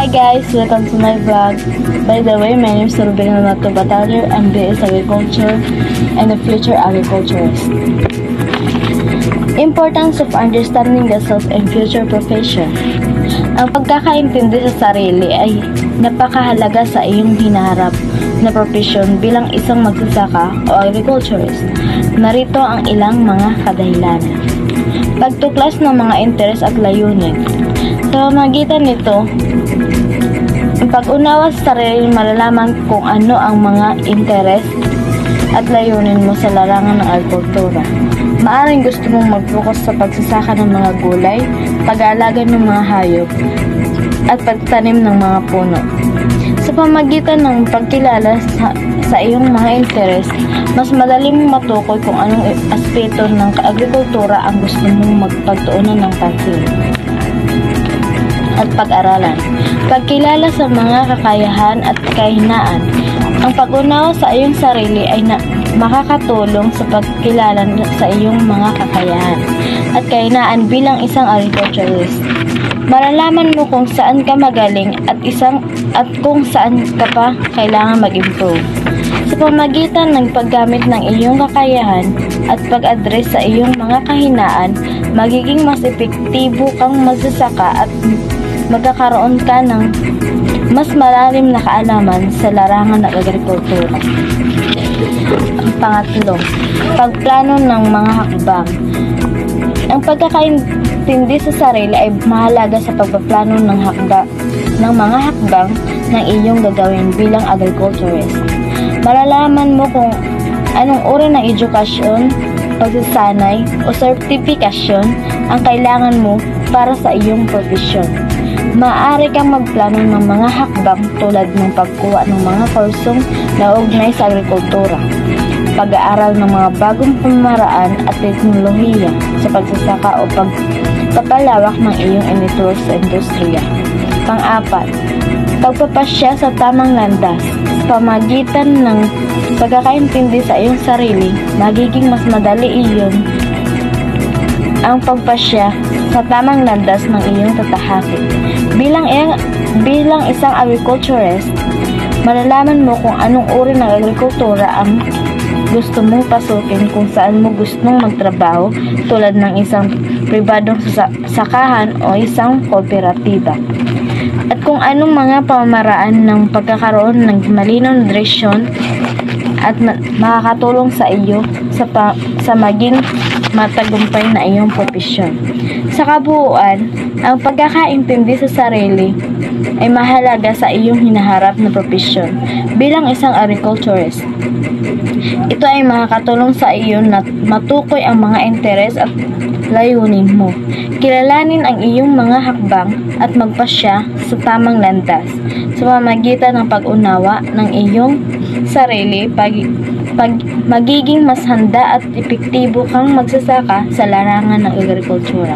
Hi guys, welcome to my vlog. By the way, my name is Rubina Nato Batalio. I'm BS Agriculture and a future agriculturist. Importance of understanding the self and future profession. Ang pagkakaintindi sa sarili ay napakahalaga sa iyong hinaharap na profesyon bilang isang magsasaka o agriculturist. Narito ang ilang mga kadahilanan. Pagtuklas ng mga interes at layunin. Sa magitan nito, ang pag-unawa sa sarili, malalaman kung ano ang mga interes at layunin mo sa larangan ng agrikultura. Maaring gusto mong mag-focus sa pagsasaka ng mga gulay, pag-aalaga ng mga hayop, at pagtanim ng mga puno. Sa pamagitan ng pagkilala sa iyong mga interes, mas madali mong matukoy kung anong aspeto ng agrikultura ang gusto mong magpagtuunan ng pansin at pag-aralan. Pagkilala sa mga kakayahan at kahinaan. Ang pag-unawa sa iyong sarili ay makakatulong sa pagkilala sa iyong mga kakayahan at kahinaan bilang isang agriculturist. Malalaman mo kung saan ka magaling at kung saan ka pa kailangan mag-improve. Sa pamagitan ng paggamit ng iyong kakayahan at pag-address sa iyong mga kahinaan, magiging mas epektibo kang magsasaka at magkakaroon ka ng mas malalim na kaalaman sa larangan ng agrikultura. Ang pangatlo, pagplano ng mga hakbang. Ang pagkakaintindi sa sarili ay mahalaga sa pagpaplano ng mga hakbang ng iyong gagawin bilang agriculturist. Malalaman mo kung anong uri ng edukasyon, pagsasanay o sertifikasyon ang kailangan mo para sa iyong profesyon. Maaari kang magplano ng mga hakbang tulad ng pagkuha ng mga kursong naugnay sa agrikultura, pag-aaral ng mga bagong pamaraan at teknolohiya sa pagsasaka o pagpapalawak ng iyong network sa industriya. Pang-apat, pagpapasya sa tamang landas. Sa pamagitan ng pagkakaintindi sa iyong sarili, magiging mas madali iyon ang pagpasya sa tamang landas ng iyong tatahakin. Bilang isang agriculturist, malalaman mo kung anong uri ng agrikultura ang gusto mong pasukin, kung saan mo gustong magtrabaho tulad ng isang pribadong sakahan o isang kooperatiba. At kung anong mga pamamaraan ng pagkakaroon ng malinaw na direksyon at makakatulong sa iyo sa maging matagumpay na iyong profesyon. Sa kabuuan, ang pagkakaintindi sa sarili ay mahalaga sa iyong hinaharap na profesyon bilang isang agriculturist. Ito ay makakatulong sa iyo na matukoy ang mga interes at layunin mo. Kilalanin ang iyong mga hakbang at magpasya sa tamang landas sa pamamagitan ng pag-unawa ng iyong sarili. Magiging mas handa at epektibo kang magsasaka sa larangan ng agrikultura.